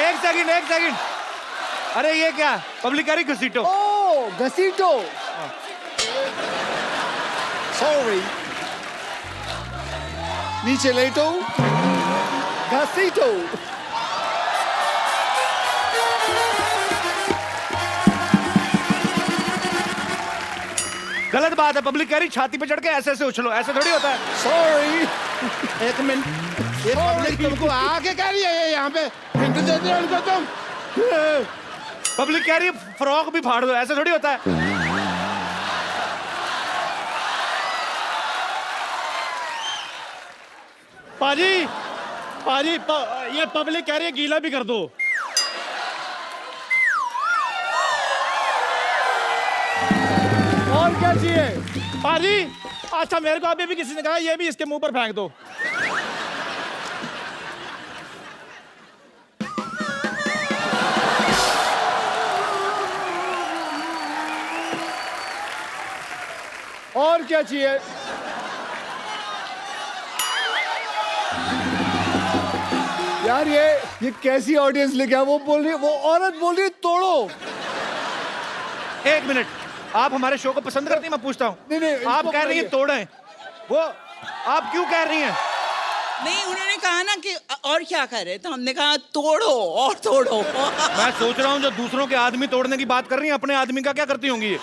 एक सेकंड। अरे ये क्या, पब्लिक एरिया घसीटो। ओह घसीटो, सॉरी, नीचे लेटो, घसीटो। गलत बात है, पब्लिक कह रही छाती पे चढ़ के ऐसे ऐसे उछलो, ऐसे थोड़ी होता है। सॉरी, एक मिनट, ये पब्लिक तुमको आके कह रही है यहाँ पे हिंट दे दिया उनको तुम। पब्लिक कह रही है फ्रॉक भी फाड़ दो, ऐसे थोड़ी होता है। पाजी, ये पब्लिक कह रही है गीला भी कर दो। और क्या चाहिए? पाजी, अच्छा मेरे को अभी भी किसी ने कहा ये भी इसके मुंह पर फेंक दो। और क्या चाहिए? यार ये कैसी ऑडियंस लेके आ? वो बोल रही है, वो औरत बोल रही है तोड़ो। एक मिनट, आप हमारे शो को पसंद करती हैं? मैं पूछता हूँ। नहीं, आप इसको कह रही हैं तोड़ें, वो आप क्यों कह रही हैं? नहीं, उन्होंने कहा ना कि और क्या करे, तो हमने कहा तोड़ो और तोड़ो। मैं सोच रहा हूँ जो दूसरों के आदमी तोड़ने की बात कर रही हैं, अपने आदमी का क्या करती होंगी ये?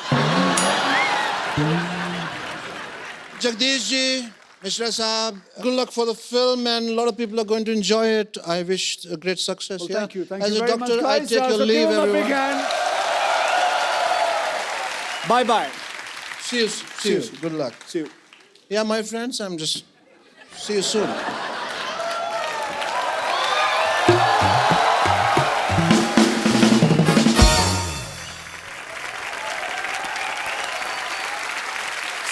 जगदीश जी, मिश्रा साहब, good luck for the film and a lot of people are going to enjoy it. I wish a great success. Well, Yeah. thank you As a very doctor, much, I guys. take your So leave, give him a big everyone. hand. Bye bye. See you. Good luck. See you. Yeah, my friends, I'm just see you soon.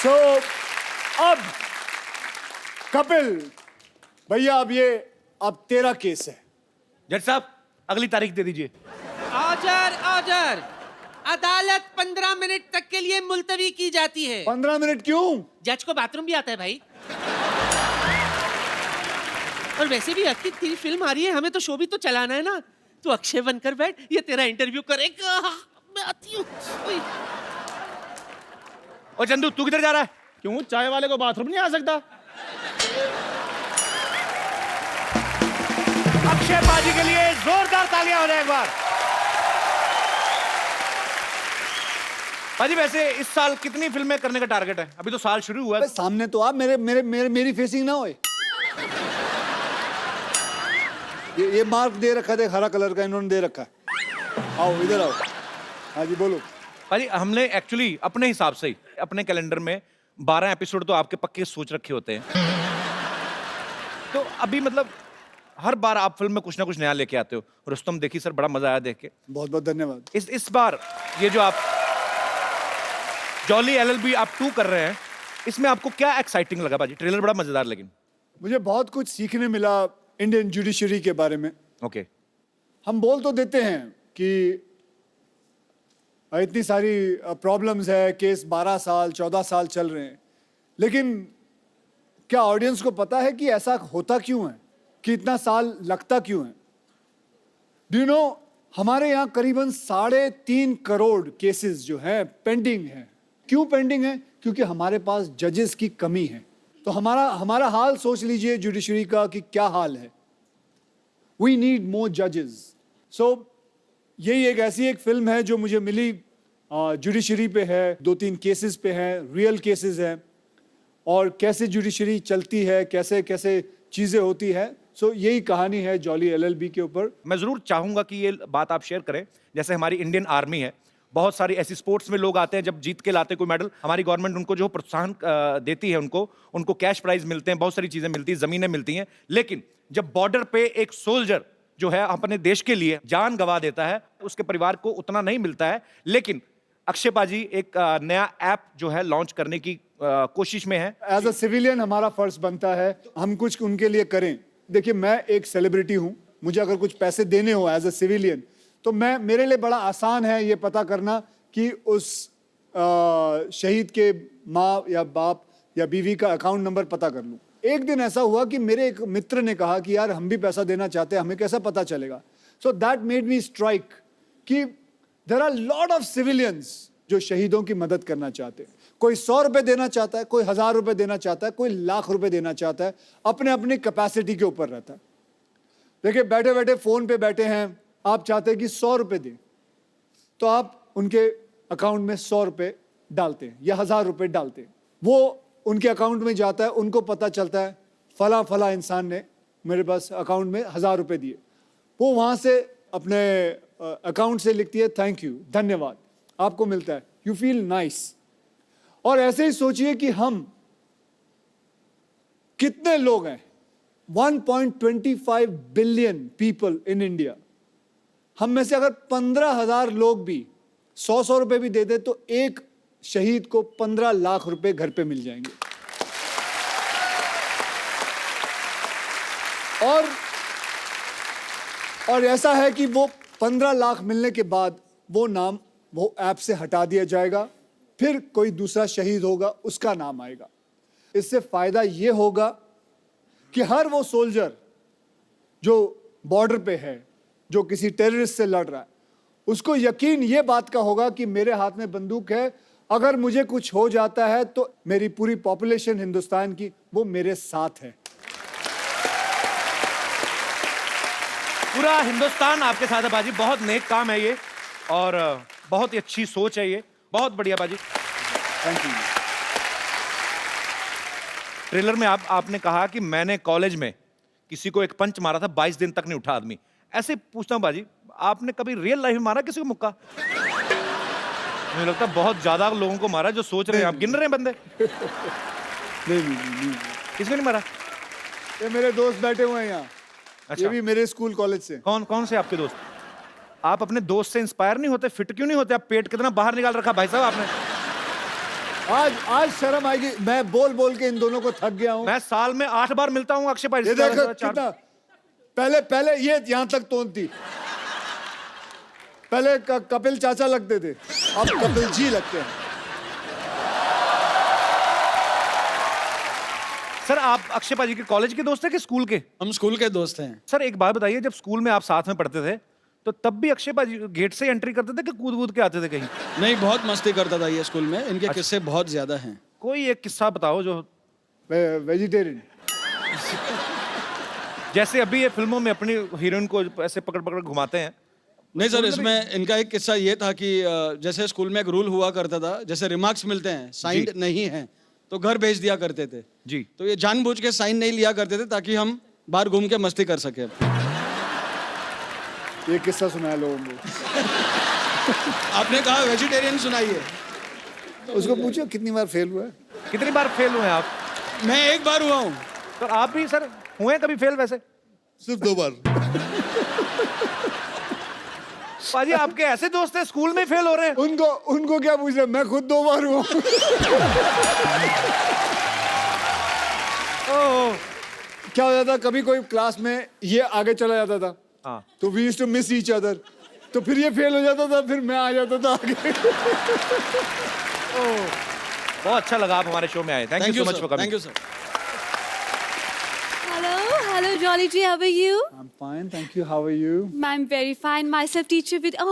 So अब कपिल भैया, अब तेरा case है। जज साहब अगली तारीख दे दीजिए। ऑर्डर, अदालत 15 मिनट तक के लिए मुलतवी की जाती है। 15 मिनट क्यों? जज को बाथरूम भी आता है भाई। और वैसे भी अखिल तेरी फिल्म आ रही है, हमें तो शो भी तो चलाना है ना। तू अक्षय बनकर बैठ, ये तेरा इंटरव्यू करेगा। मैं आती हूँ। और चंदू तू किधर जा रहा है? क्यों, चाय वाले को बाथरूम नहीं आ सकता? अक्षय पाजी के लिए जोरदार तालियां हो जाए एक बार। पाजी वैसे इस साल कितनी फिल्में करने का टारगेट है? अभी तो साल शुरू हुआ है। सामने तो आप मेरी फेसिंग ना होए। ये मार्क दे रखा है, हरा कलर का इन्होंने दे रखा है। आओ इधर आओ। हाँ जी बोलो। पाजी हमने एक्चुअली अपने हिसाब से ही अपने कैलेंडर में 12 एपिसोड तो आपके पक्के सोच रखे होते हैं। तो अभी मतलब हर बार आप फिल्म में कुछ ना कुछ नया लेके आते हो। रुस्तम देखी सर, बड़ा मजा आया देख के। बहुत बहुत धन्यवाद। इस बार ये जो आप जॉली एलएलबी आप 2 कर रहे हैं, इसमें आपको क्या एक्साइटिंग लगा पाजी? ट्रेलर बड़ा मजेदार, लेकिन मुझे बहुत कुछ सीखने मिला इंडियन जुडिशरी के बारे में। ओके। हम बोल तो देते हैं कि इतनी सारी प्रॉब्लम्स है, केस 12 साल 14 साल चल रहे हैं, लेकिन क्या ऑडियंस को पता है कि ऐसा होता क्यों है, कि इतना साल लगता क्यों है? डू यू नो, हमारे यहाँ करीबन 3.5 करोड़ केसेस जो हैं पेंडिंग हैं। क्यों पेंडिंग है? क्योंकि हमारे पास जजेस की कमी है। तो हमारा हाल सोच लीजिए जुडिशरी का कि क्या हाल है। वी नीड मोर जजेस। सो यही एक ऐसी एक फिल्म है जो मुझे मिली, जुडिशरी पे है, 2-3 केसेस पे है, रियल केसेस हैं, और कैसे जुडिशरी चलती है, कैसे कैसे चीज़ें होती है। सो यही कहानी है जॉली एलएलबी के ऊपर। मैं जरूर चाहूंगा कि ये बात आप शेयर करें। जैसे हमारी इंडियन आर्मी है, बहुत सारी ऐसी स्पोर्ट्स में लोग आते हैं, जब जीत के लाते हैं कोई मेडल, हमारी गवर्नमेंट उनको जो प्रोत्साहन देती है, उनको कैश प्राइज मिलते हैं, बहुत सारी चीजें मिलती हैं, जमीनें मिलती हैं। लेकिन जब बॉर्डर पे एक सोल्जर जो है अपने देश के लिए जान गंवा देता है, उसके परिवार को उतना नहीं मिलता है। लेकिन अक्षय पाजी एक नया ऐप जो है लॉन्च करने की कोशिश में है। एज अ सिविलियन हमारा फर्ज बनता है हम कुछ उनके लिए करें। देखिए, मैं एक सेलिब्रिटी हूँ, मुझे अगर कुछ पैसे देने हो एज अ सिविलियन, तो मेरे लिए बड़ा आसान है ये पता करना कि उस शहीद के माँ या बाप या बीवी का अकाउंट नंबर पता कर लूँ। एक दिन ऐसा हुआ कि मेरे एक मित्र ने कहा कि यार हम भी पैसा देना चाहते हैं, हमें कैसा पता चलेगा? So that made me strike कि there are lot of civilians जो शहीदों की मदद करना चाहते हैं. कोई 100 रुपए देना चाहता है, कोई 1000 रुपए देना चाहता है, कोई लाख रुपए देना चाहता है, अपने अपनी कैपेसिटी के ऊपर रहता है. देखिए बैठे बैठे फोन पे बैठे हैं, आप चाहते हैं कि 100 रुपए दें, तो आप उनके अकाउंट में 100 रुपए डालते हैं या 1000 रुपए डालते हैं. वो उनके अकाउंट में जाता है, उनको पता चलता है फला फला इंसान ने मेरे पास अकाउंट में 1000 रुपए दिए. वो वहां से अपने अकाउंट से लिखती है थैंक यू, धन्यवाद, आपको मिलता है, यू फील नाइस. और ऐसे ही सोचिए कि हम कितने लोग हैं, 1.25 बिलियन पीपल इन इंडिया. हम में से अगर 15,000 लोग भी 100 रुपए भी दे दे तो एक शहीद को 15 लाख रुपए घर पे मिल जाएंगे. और ऐसा है कि वो 15 लाख मिलने के बाद वो नाम वो ऐप से हटा दिया जाएगा, फिर कोई दूसरा शहीद होगा, उसका नाम आएगा. इससे फायदा ये होगा कि हर वो सोल्जर जो बॉर्डर पे है, जो किसी टेररिस्ट से लड़ रहा है, उसको यकीन ये बात का होगा कि मेरे हाथ में बंदूक है, अगर मुझे कुछ हो जाता है तो मेरी पूरी पॉपुलेशन हिंदुस्तान की वो मेरे साथ है. पूरा हिंदुस्तान आपके साथ है बाजी. बहुत नेक काम है ये और बहुत ही अच्छी सोच है ये. बहुत बढ़िया बाजी. Thank you. ट्रेलर में आपने कहा कि मैंने कॉलेज में किसी को एक पंच मारा था, 22 दिन तक नहीं उठा आदमी. ऐसे पूछता हूं बाजी, आपने कभी रियल लाइफ में मारा किसी को मुक्का? मुझे लगता है बहुत ज्यादा लोगों को मारा. जो सोच रहे हैं आप, गिन रहे हैं बंदे. नहीं. किसको नहीं मारा? ये मेरे दोस्त बैठे हुए हैं यहाँ. अच्छा. ये भी मेरे स्कूल कॉलेज से. कौन से आपके दोस्त? आप अपने दोस्त से इंस्पायर नहीं होते? फिट क्यों नहीं होते? आप पेट कितना बाहर निकाल रखा भाई साहब आपने. आज शर्म आएगी. मैं बोल के इन दोनों को थक गया हूँ. मैं साल में 8 बार मिलता हूँ अक्षय भाई. ये देखो कितना, पहले ये यहाँ तक तोन थी. पहले कपिल चाचा लगते थे, अब कपिल जी लगते हैं. सर आप अक्षय भाजी के कॉलेज के दोस्त हैं कि स्कूल के? हम स्कूल के दोस्त हैं. सर एक बात बताइए, जब स्कूल में आप साथ में पढ़ते थे तो तब भी अक्षय भाजी गेट से एंट्री करते थे कि कूद के आते थे कहीं? नहीं, बहुत मस्ती करता था ये स्कूल में. इनके किस्से बहुत ज्यादा हैं. कोई एक किस्सा बताओ जो वेजिटेरियन. जैसे अभी ये फिल्मों में अपनी हीरोइन को ऐसे पकड़ घुमाते हैं. नहीं सर, इसमें इनका एक किस्सा ये था कि जैसे स्कूल में एक रूल हुआ करता था, जैसे रिमार्क्स मिलते हैं साइंड नहीं है तो घर भेज दिया करते थे जी. तो ये जानबूझ के साइन नहीं लिया करते थे ताकि हम बाहर घूम के मस्ती कर सके. ये किस्सा सुनाया लोगों को. आपने कहा वेजिटेरियन सुनाइए. उसको पूछो कितनी बार फेल हुआ है. कितनी बार फेल हुए हैं आप? मैं एक बार हुआ हूँ. तो आप भी सर हुए कभी फेल? वैसे सिर्फ 2 बार. पाजी आपके ऐसे दोस्त हैं स्कूल में फेल हो रहे हैं? उनको क्या पूछ रहे, मैं खुद 2 बार हुआ. क्या हो जाता, कभी कोई क्लास में ये आगे चला जाता था, हाँ. तो we used to miss each other, तो फिर ये फेल हो जाता था, फिर मैं आ जाता था आगे. बहुत अच्छा लगा आप हमारे शो में आए. Thank you so much for thank coming. You sir. Hello, Jolly G. How are you? I'm fine, thank you. How are you? I'm very fine. Myself, teacher with. Oh.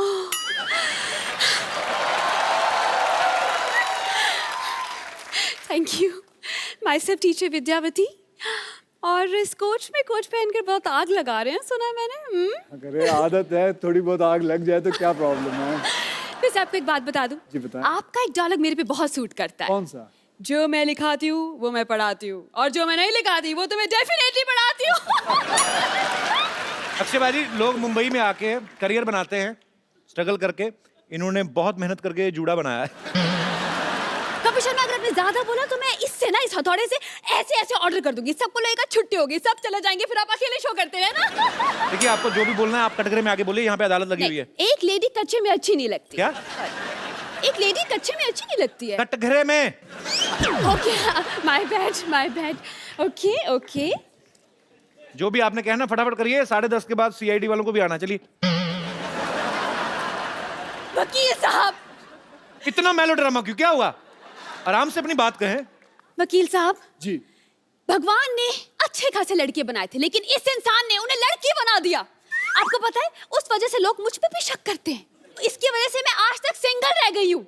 Thank you. Myself, teacher Vidyavati. और इस coach में coach पहनकर बहुत आग लगा रहे हैं, सुना है मैंने. अरे आदत है, थोड़ी बहुत आग लग जाए तो क्या प्रॉब्लम है. वैसे आपको एक बात बता दूं. जी बताएं. आपका एक डायलॉग मेरे पे बहुत सूट करता है. कौन सा? जो मैं लिखाती हूँ वो मैं पढ़ाती हूँ, और जो मैं नहीं लिखाती वो तो मैं डेफिनेटली पढ़ाती हूँ. अक्षय भाजी, लोग मुंबई में आके करियर बनाते हैं स्ट्रगल करके. इन्होंने बहुत मेहनत करके ये जूड़ा बनाया है. कपिल शर्मा, अगर आपने ज्यादा बोला तो मैं इससे ना, इस हथौड़े से ऐसे ऐसे ऑर्डर कर दूंगी. सबको लगेगा छुट्टी होगी, सब चले जाएंगे, फिर आप अकेले शो करते हैं ना. देखिए आपको जो भी बोलना है आप कटघरे में आके बोलिए, यहाँ पे अदालत लगी हुई है. एक लेडी कच्चे में अच्छी नहीं लगती. क्या? एक लेडी कच्चे में अच्छी नहीं लगती है. कटघरे में. Okay, my bad. ओके. जो भी आपने कहना फटाफट करिए. 10:30 के बाद CID वालों को भी आना. चलिए. वकील साहब. इतना मेलोड्रामा क्यों? क्या हुआ? आराम से अपनी बात कहें. वकील साहब जी. भगवान ने अच्छे खासे लड़के बनाए थे, लेकिन इस इंसान ने उन्हें लड़की बना दिया. आपको पता है उस वजह से लोग मुझ पे भी शक करते हैं, इसकी वजह से मैं आज तक सिंगल रह गई हूँ।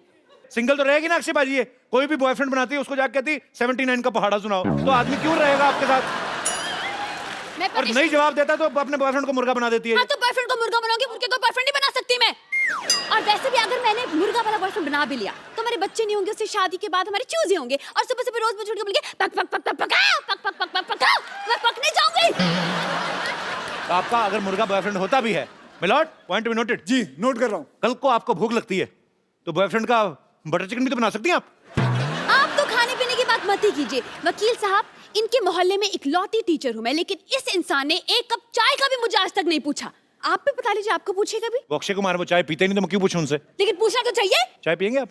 सिंगल तो रहेगी ना अक्षय बाजी, ये कोई भी बॉयफ्रेंड बनाती है उसको जाके कहती 79 का पहाड़ा सुनाओ, तो आदमी क्यों रहेगा आपके साथ? मैं और नहीं जवाब देता तो अपने बॉयफ्रेंड को मुर्गा बना देती है। हाँ तो बॉयफ्रेंड को मुर्गा बनाऊंगी, मुर्गे को बॉयफ्रेंड नहीं बना सकती मैं। और वैसे भी अगर मैंने मुर्गा वाला बॉयफ्रेंड बना भी लिया तो हमारे बच्चे नहीं होंगे, उससे शादी के बाद हमारे चूजे होंगे और सुबह सुबह रोज मुझे उठ के बोलेंगे पक पक पक पक पकाओ, पक पक पक पक पकाओ, मैं पकने जाऊंगी। तो आपका अगर मुर्गा बॉयफ्रेंड होता भी है, मिलॉर्ड, पॉइंट बी नोटेड। जी नोट कर रहा हूँ। कल को आपको भूख लगती है तो बॉयफ्रेंड का बटर चिकन भी तो बना सकती हैं आप। आप तो खाने पीने की बात मत ही कीजिए वकील साहब, इनके मोहल्ले में इकलौती टीचर हूँ मैं, लेकिन इस इंसान ने एक कप चाय का भी मुझे आज तक नहीं पूछा। आप भी बता लीजिए, आपको पूछेगा भी? वो अक्षय कुमार वो चाय पीते नहीं तो मैं क्यों पूछूं उनसे? लेकिन पूछना तो चाहिए। चाय पियेंगे आप?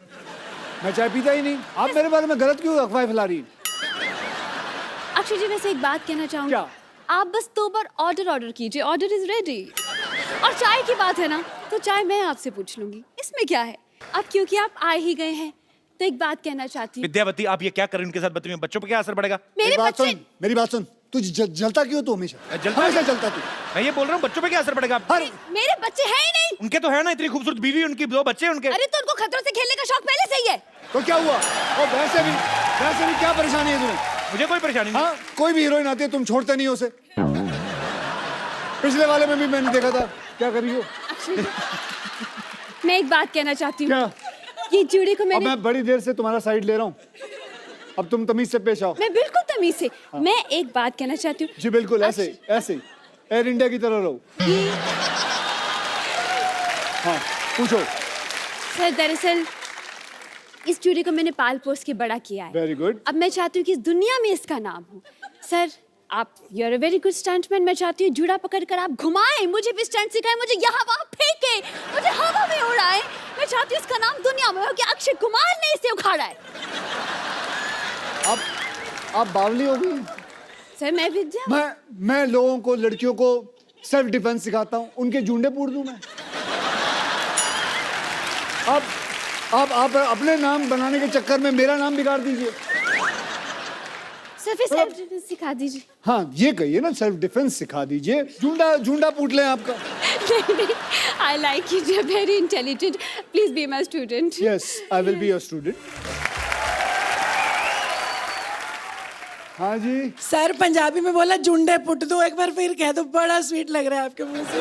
मैं चाय पीता ही नहीं। आप मेरे बारे में गलत क्यों अफवाह फैला रही हैं? अक्षय जी वैसे एक बात कहना चाहूंगी। क्या? आप बस 2 बार ऑर्डर कीजिए, ऑर्डर इज रेडी। और चाय की बात है ना, तो चाय मैं आपसे पूछ लूंगी, इसमें क्या है। अब क्योंकि आप आए ही गए हैं तो एक बात कहना चाहती हूँ। विद्यावती, आप ये क्या कर रही हैं उनके साथ बच्चों पे क्या असर पड़ेगा? मेरे बच्चे मेरी बात सुन, तू जलता क्यों तू हमेशा? जलता जलता तू। मैं ये बोल रहा हूँ बच्चों पे क्या असर पड़ेगा? हर मेरे बच्चे हैं ही नहीं। उनके तो है ना, इतनी खूबसूरत बीवी, उनकी 2 बच्चे हैं उनके। अरे तो उनको खतरों से खेलने का शौक पहले से ही है। तो क्या हुआ? और वैसे भी क्या परेशानी है तुम्हें? मुझे कोई परेशानी नहीं। हाँ, कोई भी हीरोइन आती है तुम छोड़ते नहीं हो उसे। पिछले वाले में भी मैंने देखा था, क्या कर रही हो? मैं एक बात कहना चाहती हूँ। क्या? ये जूड़ी को अब मैंने मैं बड़ी देर से तुम्हारा साइड ले रहा हूँ, अब तुम तमीज से पेश आओ। मैं बिल्कुल तमीज से। मैं एक बात कहना चाहती हूँ। जी बिल्कुल, ऐसे ऐसे एयर इंडिया की तरह रहो। हाँ पूछो। सर दरअसल इस जूड़ी को मैंने पाल पोस के बड़ा किया है। Very good. अब मैं चाहती हूँ कि इस दुनिया में इसका नाम हो। सर आप you are a very good stuntman, मैं चाहती हूँ जूड़ा पकड़ कर आप घुमाएं, मुझे भी स्टंट सिखाएं, मुझे यहाँ वहाँ फेंके, मुझे हवा में उड़ाएं। मैं चाहती हूँ इसका नाम दुनिया में हो कि अक्षय कुमार ने इसे उखाड़ा है। आप बावली हो गई। सर मैं विद्या। मैं लोगों को, लड़कियों को सेल्फ डिफेंस सिखाता हूँ, उनके जूंडे पूर दूं मैं? आप अपने नाम बनाने के चक्कर में मेरा नाम बिगाड़ दीजिए। सर फिर सेल्फ डिफेंस सिखा दीजिए। हाँ ये कहिए ना, सेल्फ डिफेंस सिखा दीजिए। जूंडा पूट लें आपका। I like you, you're very intelligent. Please be my student. Yes, I will be your student. हाँ जी। सर पंजाबी में बोला जुंडे पुट दो, एक बार फिर कह दो, बड़ा स्वीट लग रहा है आपके मुंह से।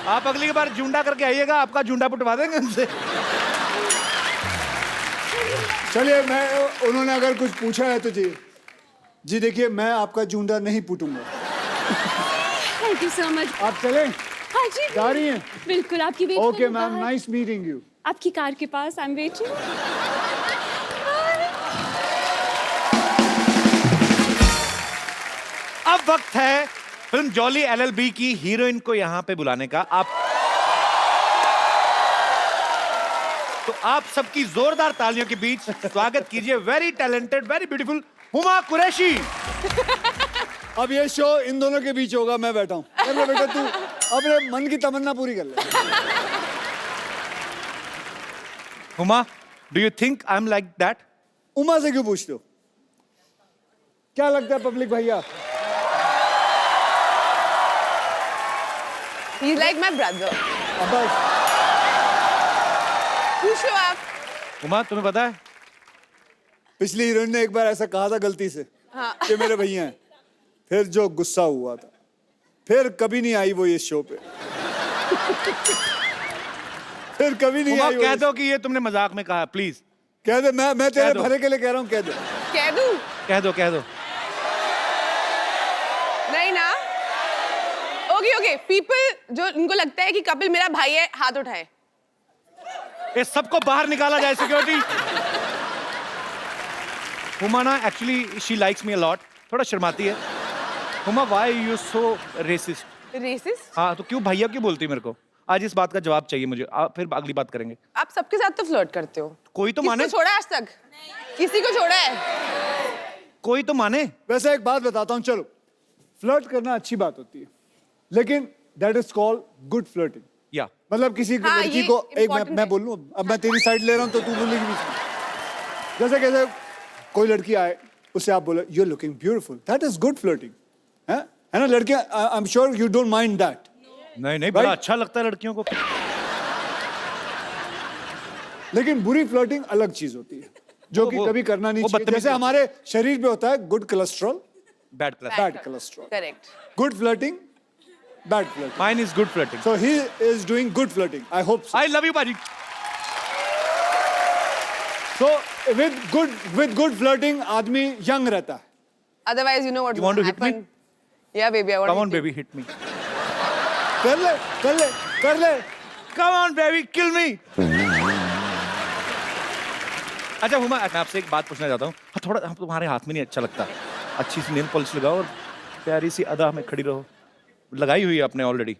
आप अगली बार जूंडा करके आइएगा, आपका जूंडा पुटवा देंगे उनसे। चलिए, उन्होंने अगर कुछ पूछा है तो जी देखिए, मैं आपका जूंडा नहीं पुटूंगा। Thank you so much. आप चलें? हाँ जी। जा रही हैं? बिल्कुल आपकी wait. Okay ma'am, nice meeting you. आपकी कार के पास, आई एम वेटिंग। अब वक्त है फिल्म जॉली LLB की हीरोइन को यहाँ पे बुलाने का। तो आप सबकी जोरदार तालियों के बीच स्वागत कीजिए very talented, very beautiful Huma Qureshi. अब ये शो इन दोनों के बीच होगा, मैं बैठा हूँ। चलो बेटा, तू अपने मन की तमन्ना पूरी कर ले। Huma, do you think I am like that? Uma से क्यों पूछते हो? क्या लगता है पब्लिक भैया? He's like my brother. अब बस। पूछो आप। हुमा, तुम्हें पता है पिछली हीरोइन ने एक बार ऐसा कहा था गलती से कि मेरे भैया हैं, फिर जो गुस्सा हुआ था, फिर कभी नहीं आई वो इस शो पे। फिर कभी नहीं हुमा, आई। कह दो कि ये तुमने मजाक में कहा, प्लीज कह दे। मैं तेरे दो। भले के लिए कह रहा हूँ, कह दे। कह दूं? कह दो। नहीं ना? ओके पीपल जो उनको लगता है कि कपिल मेरा भाई है, हाथ उठाए। इस सबको बाहर निकाला जाए, सिक्योरिटी। हुमा ना actually she likes me a lot, थोड़ा शर्माती है। Huma, why you so racist? Racist? हाँ, तो क्यों भैया क्यों बोलती है मेरे को? आज इस बात का जवाब चाहिए मुझे, फिर अगली बात करेंगे। आप सबके साथ तो फ्लर्ट करते हो। कोई तो किसको माने। छोड़ा आज तक? किसी को छोड़ा है? कोई तो माने। वैसे एक बात बताता हूँ, चलो, फ्लर्ट करना अच्छी बात होती है, लेकिन that is called good flirting. या मतलब किसी हाँ, लड़की ये को एक important मैं है। बोल लूं, अब मैं तेरी साइड ले रहा हूं तो तू बोलेगी बीच में। जैसे कैसे कोई लड़की आए, उससे आप बोले you are looking beautiful, that is good flirting है। है ना लड़कियां, I am sure you don't mind that. नहीं नहीं, बड़ा Right? अच्छा लगता है लड़कियों को. लेकिन बुरी फ्लर्टिंग अलग चीज होती है जो कि वो- कभी करना नहीं वो चाहिए. बदतमीजी जैसे हमारे शरीर पे होता है good cholesterol, bad class. Bad cholesterol. Correct. Good flirting, bad flirting. Mine is good flirting. So he is doing good flirting. I hope so. I love you पाजी. So with good flirting आदमी young रहता है. Otherwise, you know what You want to will hit me? happen. Yeah, baby, I want Come to on hit you. baby, hit me. कर ले, कर ले, कर ले. Come on baby, kill me. अच्छा हुमा, मैं आपसे एक बात पूछना चाहता हूँ. हाँ, थोड़ा हम तुम्हारे हाथ में नहीं अच्छा लगता. अच्छी सी नेल पॉलिश लगाओ और प्यारी सी अदा में खड़ी रहो. लगाई हुई है आपने ऑलरेडी.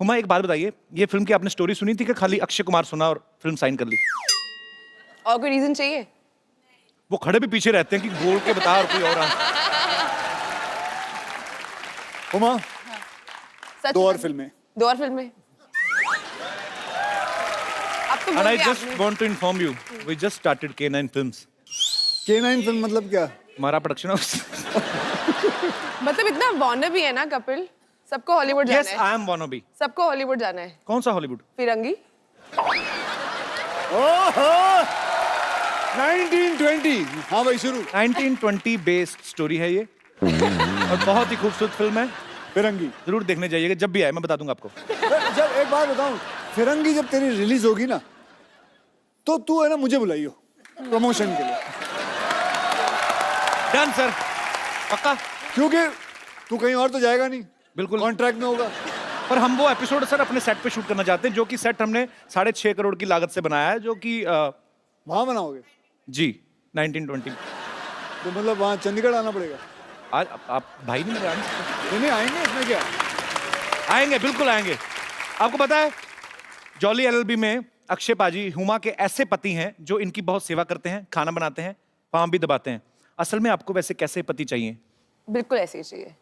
हुमा एक बात बताइए, ये फिल्म की आपने स्टोरी सुनी थी कि खाली अक्षय कुमार सुना और फिल्म साइन कर ली? और कोई रीजन चाहिए? वो खड़े भी पीछे रहते हैं कि बोल के बता और कोई और हुमा, सच दो और में? फिल्में. 2 और फिल्में. अब तो And बोल I दिया just आपने. want to inform you, we just started K9 Films. K9 film मतलब क्या? हमारा प्रोडक्शन हाउस. मतलब इतना वॉनर भी है ना कपिल. सबको हॉलीवुड Yes, जाना है. I am wannabe. सबको हॉलीवुड जाना है. कौन सा हॉलीवुड? फिरंगी. ओहो, 1920. हाँ भाई शुरू. 1920 बेस्ड स्टोरी है ये और बहुत ही खूबसूरत फिल्म है. फिरंगी. जरूर देखने जाइएगा, जब भी आए मैं बता दूंगा आपको. जब एक बात बताऊं, फिरंगी जब तेरी रिलीज होगी ना, तो तू है ना मुझे बुलाइयो प्रमोशन के लिए. डन सर, पक्का. क्योंकि तू कहीं और तो जाएगा नहीं. बिल्कुल. कॉन्ट्रैक्ट में होगा. पर हम वो एपिसोड सर अपने सेट पे शूट करना चाहते हैं, जो कि सेट हमने 6.5 करोड़ की लागत से बनाया है, जो कि वहां बनाओगे? जी 1920. तो मतलब वहां चंडीगढ़ आना पड़ेगा. आज आप भाई नहीं मेरे आने सकते? नहीं आएंगे, इसमें क्या. आएंगे, बिल्कुल आएंगे. आपको पता है जॉली एलएलबी में अक्षय पाजी हुमा के ऐसे पति हैं जो इनकी बहुत सेवा करते हैं, खाना बनाते हैं, पाँव भी दबाते हैं. असल में आपको वैसे कैसे पति चाहिए? बिल्कुल ऐसे ही चाहिए.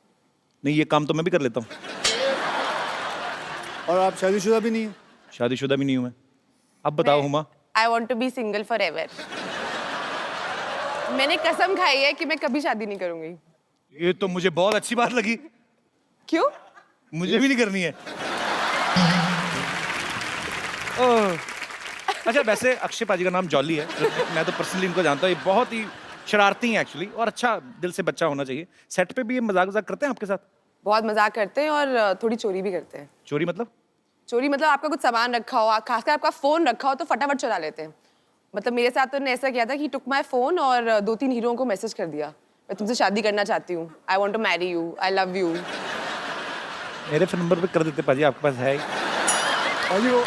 नहीं, ये काम तो मैं भी कर लेता हूँ. और आप शादीशुदा भी नहीं है? शादीशुदा भी नहीं हूँ मैं. अब बताओ Huma. I want to be single forever. मैंने कसम खाई है कि मैं कभी शादी नहीं करूंगी. ये तो मुझे बहुत अच्छी बात लगी. क्यों? मुझे भी नहीं करनी है. ओह. अच्छा, वैसे अक्षय पाजी का नाम जॉली है. मैं तो पर्सनली इनको जानता हूँ. ये बहुत ही शरारती हैं एक्चुअली, और अच्छा दिल से बच्चा होना चाहिए. सेट पे भी ये मजाक वजाक करते हैं आपके साथ? बहुत मजाक करते हैं और थोड़ी चोरी भी करते हैं. चोरी मतलब? चोरी मतलब आपका कुछ सामान रखा हो, खासकर आपका फोन रखा हो तो फटाफट चुरा लेते हैं. मतलब मेरे साथ तो उन्होंने ऐसा किया था कि टुक माई फोन और 2-3 हीरोओं को मैसेज कर दिया, मैं तुमसे शादी करना चाहती हूँ, I want to marry you, I love you. मेरे फोन नंबर पे कर देते पाजी, आपके पास है ही. और ये वो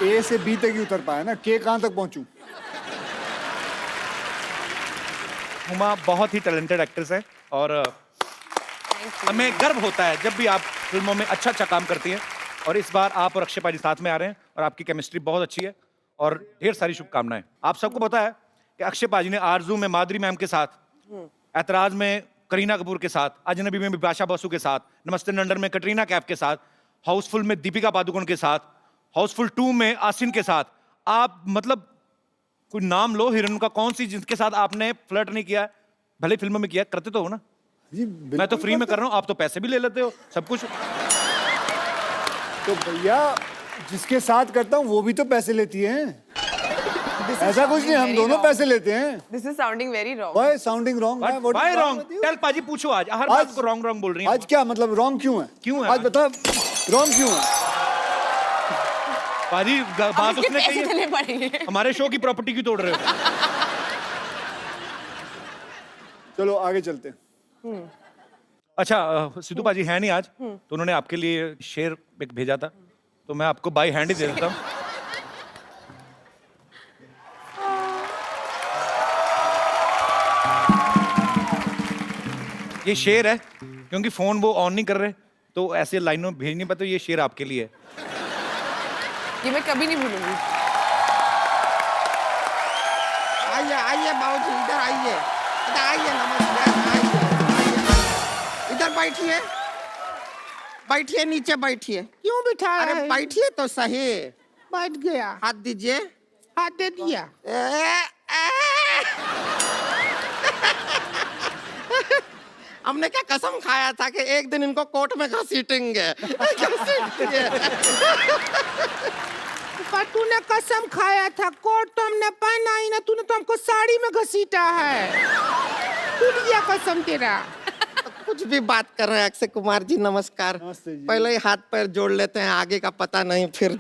ए से बी तक ही उतर पाया ना, के कहाँ तक पहुंचूं? हुमा बहुत ही टैलेंटेड एक्ट्रेस है और हमें गर्व होता है जब भी आप फिल्मों में अच्छा अच्छा काम करती हैं. और इस बार आप और अक्षय पाजी साथ में आ रहे हैं और आपकी केमिस्ट्री बहुत अच्छी है और ढेर सारी शुभकामनाएं. आप सबको पता है कि अक्षय पाजी ने आरजू में माधुरी मैम के साथ, ऐतराज में करीना कपूर के साथ, अजनबी में बिपाशा बसु के साथ, नमस्ते नंदन में कटरीना कैफ के साथ, हाउसफुल में दीपिका पादुकोण के साथ, हाउसफुल 2 में आसिन के साथ. आप मतलब कोई नाम लो हीरोइन का, कौन सी जिसके साथ आपने फ्लर्ट नहीं किया? भले फिल्मों में किया, करते तो हो ना. जी मैं तो फ्री में कर रहा हूँ, आप तो पैसे भी ले लेते हो सब कुछ. तो भैया जिसके साथ करता हूँ वो भी तो पैसे लेती हैं. ऐसा कुछ नहीं, हम दोनों पैसे लेते हैं. This is sounding very wrong. Why sounding wrong? Why wrong? Tell पाजी, पूछो आज. हर बात को रॉन्ग रॉन्ग बोल रही हैं. आज क्या मतलब रॉन्ग क्यों है? क्यों है आज बता, रॉन्ग क्यों है? पाजी बात उसने कही पैसे देने है. पड़ेंगे. हमारे शो की प्रॉपर्टी क्यों तोड़ रहे हो? चलो आगे चलते हैं. अच्छा, सिद्धू पाजी है नहीं आज, तो उन्होंने आपके लिए शेर एक भेजा था, तो मैं आपको बाई हैंड ही दे देता हूँ. ये शेर है, क्योंकि फोन वो ऑन नहीं कर रहे तो ऐसे लाइनों में भेज नहीं पाते. ये शेर आपके लिए है. ये मैं कभी नहीं भूलूंगी. आइए आइए बाबूजी, इधर आइए, इधर आइए, नमस्कार, आइए, इधर बैठिए, बैठिए, नीचे बैठिए. क्यों बिठा अरे है? बैठिए तो सही. बैठ गया. हाथ दीजिए. हाथ दे दिया. हमने क्या कसम खाया था कि एक दिन इनको कोर्ट में घसीटेंगे। पर तूने कसम खाया था, कोट तो हमने पहना ही ना, तूने तो हमको साड़ी में घसीटा है। टूट गया कसम तेरा। कुछ भी बात कर रहे हैं अक्षय कुमार जी, नमस्कार। नमस्ते जी। पहले ही हाथ पैर जोड़ लेते हैं, आगे का पता नहीं फिर